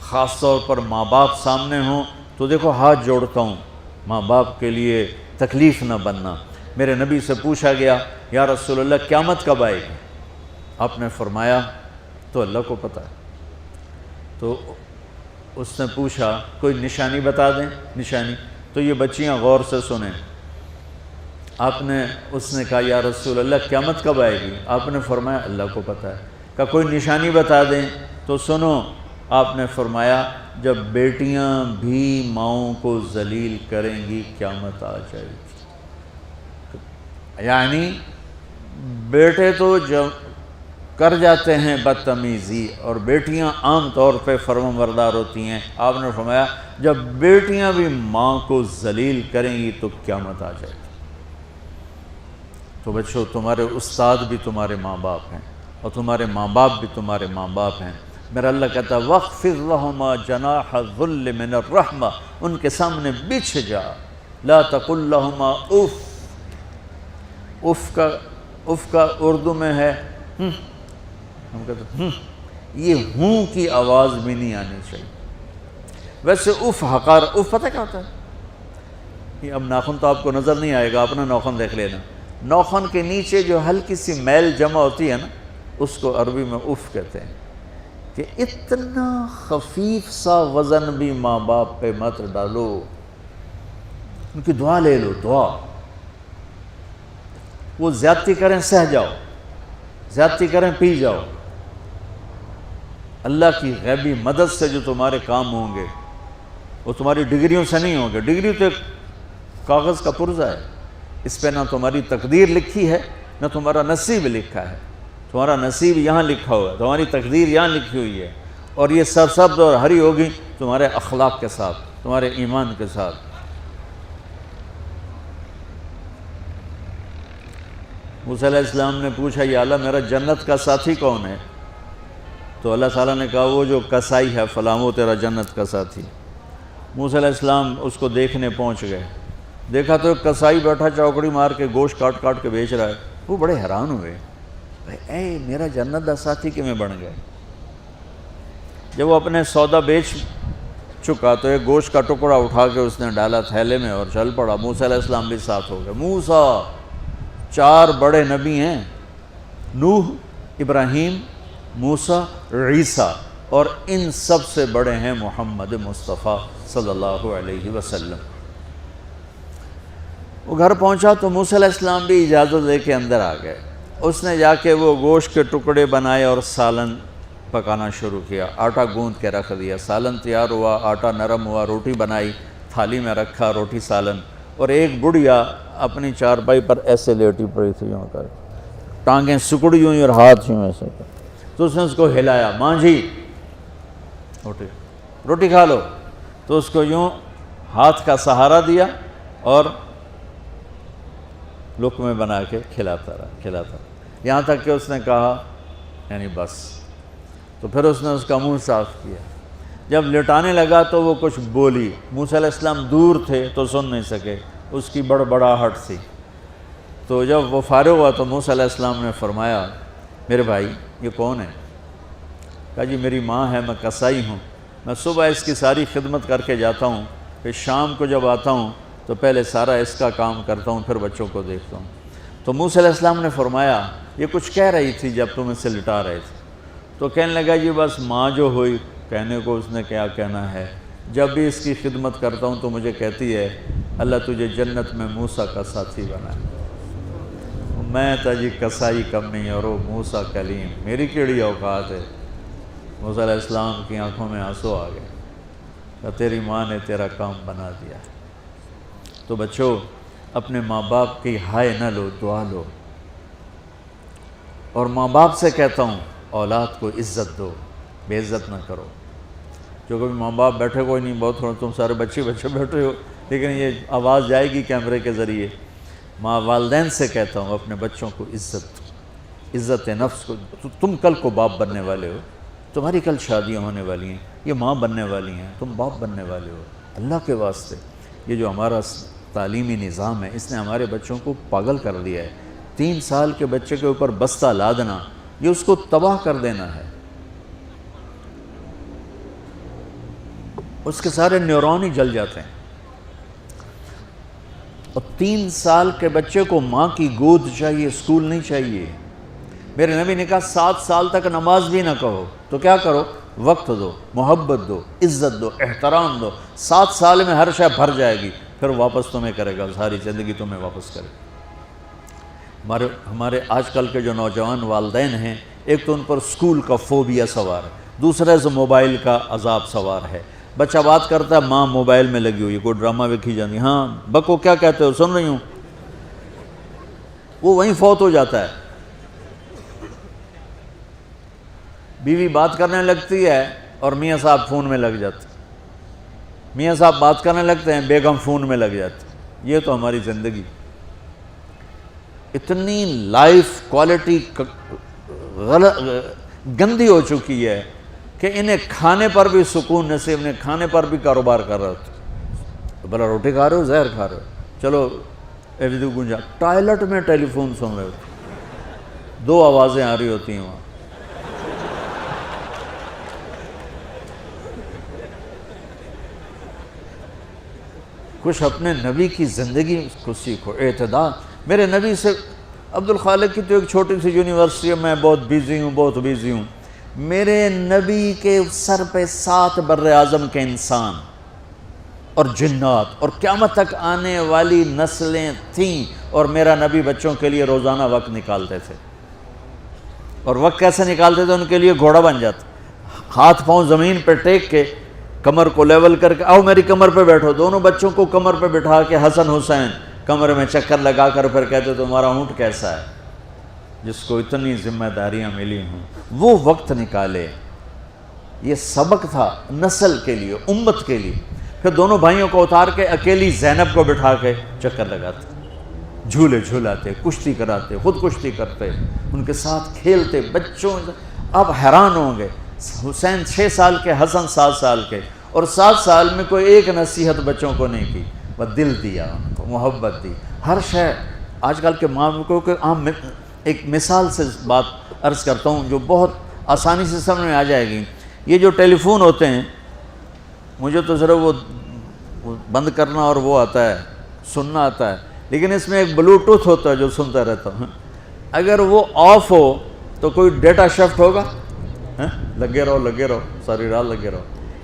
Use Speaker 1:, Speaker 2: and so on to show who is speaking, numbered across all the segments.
Speaker 1: خاص طور پر ماں باپ سامنے ہوں تو دیکھو ہاتھ جوڑتا ہوں، ماں باپ کے لیے تکلیف نہ بننا۔ میرے نبی سے پوچھا گیا یا رسول اللہ قیامت کب آئے گی؟ آپ نے فرمایا تو اللہ کو پتہ ہے۔ تو اس نے پوچھا کوئی نشانی بتا دیں، نشانی؟ تو یہ بچیاں غور سے سنیں۔ اس نے کہا یا رسول اللہ قیامت کب آئے گی؟ آپ نے فرمایا اللہ کو پتہ ہے۔ کہا کوئی نشانی بتا دیں؟ تو سنو، آپ نے فرمایا جب بیٹیاں بھی ماؤں کو ذلیل کریں گی قیامت آ جائے گی۔ یعنی بیٹے تو جب کر جاتے ہیں بدتمیزی اور بیٹیاں عام طور پہ فرمانبردار ہوتی ہیں، آپ نے فرمایا جب بیٹیاں بھی ماں کو ذلیل کریں گی تو قیامت آ جائے گی۔ تو بچوں، تمہارے استاد بھی تمہارے ماں باپ ہیں اور تمہارے ماں باپ بھی تمہارے ماں باپ ہیں۔ میرا اللہ کہتا ہے وَاخْفِضْ لَهُمَا جَنَاحَ الذُّلِّ مِنَ الرَّحْمَةِ، ان کے سامنے بچھ جا، لا تقل لهما اف۔ اف کا اردو میں ہے ہم کہتے ہیں یہ ہوں کی آواز بھی نہیں آنی چاہیے۔ ویسے اف حقار، اف پتہ کیا ہوتا ہے؟ اب ناخن تو آپ کو نظر نہیں آئے گا، اپنا ناخن دیکھ لینا۔ ناخن کے نیچے جو ہلکی سی میل جمع ہوتی ہے نا، اس کو عربی میں اف کہتے ہیں۔ کہ اتنا خفیف سا وزن بھی ماں باپ پہ مت ڈالو، ان کی دعا لے لو، دعا۔ وہ زیادتی کریں سہ جاؤ، زیادتی کریں پی جاؤ۔ اللہ کی غیبی مدد سے جو تمہارے کام ہوں گے وہ تمہاری ڈگریوں سے نہیں ہوں گے۔ ڈگری تو ایک کاغذ کا پرزہ ہے، اس پہ نہ تمہاری تقدیر لکھی ہے نہ تمہارا نصیب لکھا ہے۔ تمہارا نصیب یہاں لکھا ہوا ہے، تمہاری تقدیر یہاں لکھی ہوئی ہے، اور یہ سرسبز اور ہری ہوگی تمہارے اخلاق کے ساتھ، تمہارے ایمان کے ساتھ۔ موسیٰ علیہ السلام نے پوچھا یا اللہ میرا جنت کا ساتھی کون ہے؟ تو اللہ تعالیٰ نے کہا وہ جو کسائی ہے فلاں وہ تیرا جنت کا ساتھی۔ موسیٰ علیہ السلام اس کو دیکھنے پہنچ گئے، دیکھا تو ایک کسائی بیٹھا چوکڑی مار کے گوشت کاٹ کاٹ کے بیچ رہا ہے۔ وہ بڑے حیران ہوئے، اے میرا جنت دا ساتھی کیویں بن گئے؟ جب وہ اپنے سودا بیچ چکا تو ایک گوشت کا ٹکڑا اٹھا کے اس نے ڈالا تھیلے میں اور چل پڑا۔ موسیٰ علیہ السلام بھی ساتھ ہو گئے۔ موسیٰ 4 بڑے نبی ہیں، نوح، ابراہیم، موسیٰ، عیسیٰ، اور ان سب سے بڑے ہیں محمد مصطفیٰ صلی اللہ علیہ وسلم۔ وہ گھر پہنچا تو موسیٰ علیہ السلام بھی اجازت لے کے اندر آ گئے۔ اس نے جا کے وہ گوشت کے ٹکڑے بنائے اور سالن پکانا شروع کیا۔ آٹا گوندھ کے رکھ دیا، سالن تیار ہوا، آٹا نرم ہوا، روٹی بنائی، تھالی میں رکھا روٹی سالن، اور ایک بڑھیا اپنی چارپائی پر ایسے لیٹی پڑی تھی، یوں کر ٹانگیں سکڑی ہوئی اور ہاتھ یوں ایسے کر۔ تو اس نے اس کو ہلایا، ماں جی روٹی کھا لو۔ تو اس کو یوں ہاتھ کا سہارا دیا اور لقمے بنا کے کھلاتا رہا، یہاں تک کہ اس نے کہا یعنی بس۔ تو پھر اس نے اس کا منہ صاف کیا۔ جب لٹانے لگا تو وہ کچھ بولی، موسیٰ علیہ السلام دور تھے تو سن نہیں سکے، اس کی بڑبڑاہٹ تھی۔ تو جب وہ فارغ ہوا تو موسیٰ علیہ السلام نے فرمایا میرے بھائی یہ کون ہے؟ کہا جی میری ماں ہے، میں کسائی ہوں، میں صبح اس کی ساری خدمت کر کے جاتا ہوں، پھر شام کو جب آتا ہوں تو پہلے سارا اس کا کام کرتا ہوں، پھر بچوں کو دیکھتا ہوں۔ تو موسیٰ علیہ السلام نے فرمایا یہ کچھ کہہ رہی تھی جب تم اسے لٹا رہے تھے؟ تو کہنے لگا جی بس ماں جو ہوئی، کہنے کو اس نے کیا کہنا ہے، جب بھی اس کی خدمت کرتا ہوں تو مجھے کہتی ہے اللہ تجھے جنت میں موسیٰ کا ساتھی بنائے۔ میں تا جی کسائی کمی اور وہ موسیٰ کلیم، میری کیڑی اوقات ہے۔ موسیٰ علیہ السلام کی آنکھوں میں آنسو آ گئے کہ تیری ماں نے تیرا کام بنا دیا۔ تو بچوں اپنے ماں باپ کی ہائے نہ لو، دعا لو۔ اور ماں باپ سے کہتا ہوں اولاد کو عزت دو، بے عزت نہ کرو۔ جو کبھی ماں باپ بیٹھے کوئی نہیں، بہت تھوڑا تم سارے بچے بیٹھے ہو، لیکن یہ آواز جائے گی کیمرے کے ذریعے۔ ماں والدین سے کہتا ہوں اپنے بچوں کو عزت نفس کو، تم کل کو باپ بننے والے ہو، تمہاری کل شادیاں ہونے والی ہیں، یہ ماں بننے والی ہیں، تم باپ بننے والے ہو۔ اللہ کے واسطے یہ جو ہمارا تعلیمی نظام ہے اس نے ہمارے بچوں کو پاگل کر دیا ہے۔ 3 سال کے بچے کے اوپر بستہ لادنا، یہ اس کو تباہ کر دینا ہے۔ اس کے سارے نیورون ہی جل جاتے ہیں. اور 3 سال کے بچے کو ماں کی گود چاہیے، اسکول نہیں چاہیے. میرے نبی نے کہا 7 سال تک نماز بھی نہ کہو تو کیا کرو، وقت دو، محبت دو، عزت دو، احترام دو. 7 سال میں ہر شے بھر جائے گی، پھر واپس تمہیں کرے گا، ساری زندگی تمہیں واپس کرے گا. ہمارے آج کل کے جو نوجوان والدین ہیں، ایک تو ان پر اسکول کا فوبیا سوار ہے، دوسرا سے موبائل کا عذاب سوار ہے. بچہ بات کرتا ہے، ماں موبائل میں لگی ہوئی، کوئی ڈرامہ ویکھی جاتی، ہاں بکو کیا کہتے ہو، سن رہی ہوں. وہ وہیں فوت ہو جاتا ہے. بیوی بات کرنے لگتی ہے اور میاں صاحب فون میں لگ جاتے، میاں صاحب بات کرنے لگتے ہیں، بیگم فون میں لگ جاتی. یہ تو ہماری زندگی اتنی لائف کوالٹی گندی ہو چکی ہے کہ انہیں کھانے پر بھی سکون نصیب نہیں، کھانے پر بھی کاروبار کر رہے ہوتے. بھلا روٹی کھا رہے ہو، زہر کھا رہے ہو، چلو ایویدو گنجا. ٹوائلٹ میں ٹیلی فون سن رہے ہوتے، 2 آوازیں آ رہی ہوتی ہیں وہاں. کچھ اپنے نبی کی زندگی کو سیکھو، اعتدال. میرے نبی سے عبد الخالق کی تو ایک چھوٹی سی یونیورسٹی ہے، میں بہت بیزی ہوں. میرے نبی کے سر پہ 7 بر اعظم کے انسان اور جنات اور قیامت تک آنے والی نسلیں تھیں، اور میرا نبی بچوں کے لیے روزانہ وقت نکالتے تھے. اور وقت کیسے نکالتے تھے؟ ان کے لیے گھوڑا بن جاتا، ہاتھ پاؤں زمین پہ ٹیک کے، کمر کو لیول کر کے، آؤ میری کمر پہ بیٹھو. دونوں بچوں کو کمر پہ بٹھا کے حسن حسین کمر میں چکر لگا کر پھر کہتے تمہارا اونٹ کیسا ہے، جس کو اتنی ذمہ داریاں ملی ہوں. وہ وقت نکالے. یہ سبق تھا نسل کے لیے، امت کے لیے. پھر دونوں بھائیوں کو اتار کے اکیلی زینب کو بٹھا کے چکر لگاتے، جھولے جھولاتے، کشتی کراتے، خود کشتی کرتے، ان کے ساتھ کھیلتے. بچوں آپ حیران ہوں گے، حسین 6 سال کے، حسن 7 سال کے، اور 7 سال میں کوئی ایک نصیحت بچوں کو نہیں کی، بس دل دیا ان کو، محبت دی. ہر شے آج کل کے ماں کو کہ عام ایک مثال سے بات عرض کرتا ہوں جو بہت آسانی سے سمجھ میں آ جائے گی. یہ جو ٹیلی فون ہوتے ہیں، مجھے تو صرف وہ بند کرنا اور وہ آتا ہے، سننا آتا ہے، لیکن اس میں ایک بلوٹوتھ ہوتا ہے جو سنتا رہتا ہوں. اگر وہ آف ہو تو کوئی ڈیٹا شفٹ ہوگا؟ لگے رہو ساری رات لگے رہو.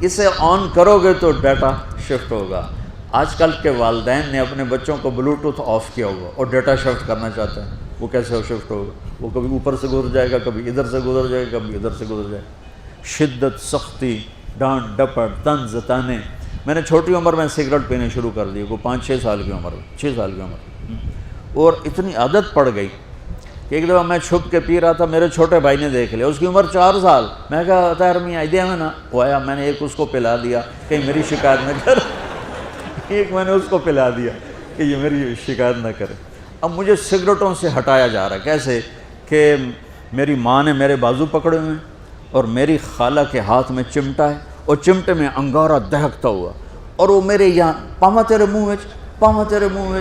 Speaker 1: اسے آن کرو گے تو ڈیٹا شفٹ ہوگا. آج کل کے والدین نے اپنے بچوں کو بلوٹوتھ آف کیا ہوگا اور ڈیٹا شفٹ کرنا چاہتے ہیں. وہ کیسے شفٹ ہوگا؟ وہ کبھی اوپر سے گزر جائے گا، کبھی ادھر سے گزر جائے گا، کبھی ادھر سے گزر جائے گا. شدت، سختی، ڈانٹ ڈپٹ، طنز تانے. میں نے چھوٹی عمر میں سگریٹ پینے شروع کر دی، وہ 5-6 سال کی عمر، 6 سال کی عمر، اور اتنی عادت پڑ گئی کہ ایک دفعہ میں چھپ کے پی رہا تھا، میرے چھوٹے بھائی نے دیکھ لیا، اس کی عمر 4 سال. میں کہا طاہر میاں دیا میں نا، وہ آیا، میں نے ایک اس کو پلا دیا کہیں میری شکایت نہ کر. ایک میں نے اس کو پلا دیا کہ یہ میری شکایت نہ کرے. اب مجھے سگریٹوں سے ہٹایا جا رہا ہے. کیسے کہ میری ماں نے میرے بازو پکڑے ہوئے ہیں اور میری خالہ کے ہاتھ میں چمٹا ہے اور چمٹے میں انگارہ دہکتا ہوا، اور وہ میرے یہاں پاما تیرے منہ میں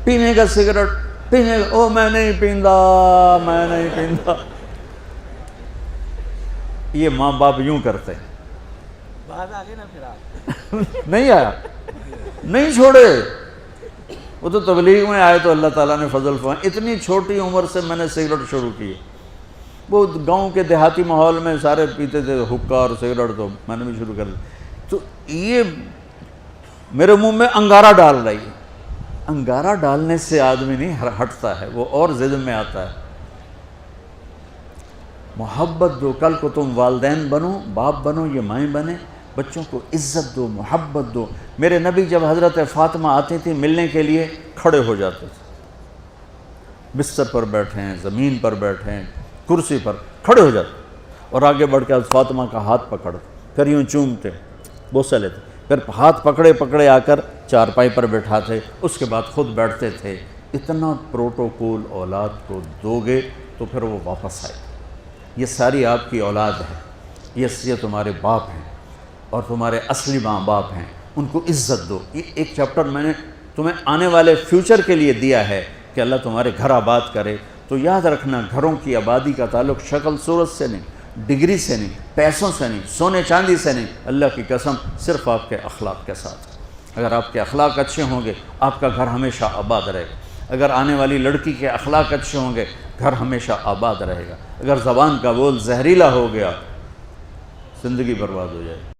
Speaker 1: پینے کا سگریٹ پینے کا. او میں نہیں پیندا. یہ ماں باپ یوں کرتے ہیں.
Speaker 2: بات آگے نا پھر آپ
Speaker 1: نہیں آیا، نہیں چھوڑے. وہ تو تبلیغ میں آئے تو اللہ تعالیٰ نے فضل فرمایا. اتنی چھوٹی عمر سے میں نے سگریٹ شروع کی. وہ گاؤں کے دیہاتی ماحول میں سارے پیتے تھے حکا اور سگریٹ، تو میں نے بھی شروع کر دی. تو یہ میرے منہ میں انگارہ ڈال رہی ہے. انگارہ ڈالنے سے آدمی نہیں ہٹتا ہے، وہ اور ضد میں آتا ہے. محبت دو. کل کو تم والدین بنو، باپ بنو، یہ مائیں بنے، بچوں کو عزت دو، محبت دو. میرے نبی جب حضرت فاطمہ آتی تھی ملنے کے لیے، کھڑے ہو جاتے تھے. بستر پر بیٹھے ہیں، زمین پر بیٹھے ہیں، کرسی پر، کھڑے ہو جاتے اور آگے بڑھ کے فاطمہ کا ہاتھ پکڑ، پھر یوں چومتے، بوسہ لیتے، پھر ہاتھ پکڑے آ کر چارپائی پر بیٹھاتے، اس کے بعد خود بیٹھتے تھے. اتنا پروٹوکول اولاد کو دو گے تو پھر وہ واپس آئے. یہ ساری آپ کی اولاد ہے، یہ تمہارے باپ ہیں اور تمہارے اصلی ماں باپ ہیں. ان کو عزت دو. یہ ایک چیپٹر میں نے تمہیں آنے والے فیوچر کے لیے دیا ہے کہ اللہ تمہارے گھر آباد کرے. تو یاد رکھنا، گھروں کی آبادی کا تعلق شکل صورت سے نہیں، ڈگری سے نہیں، پیسوں سے نہیں، سونے چاندی سے نہیں، اللہ کی قسم صرف آپ کے اخلاق کے ساتھ۔ اگر آپ کے اخلاق اچھے ہوں گے آپ کا گھر ہمیشہ آباد رہے گا۔ اگر آنے والی لڑکی کے اخلاق اچھے ہوں گے گھر ہمیشہ آباد رہے گا۔ اگر زبان کا بول زہریلا ہو گیا زندگی برباد ہو جائے گی۔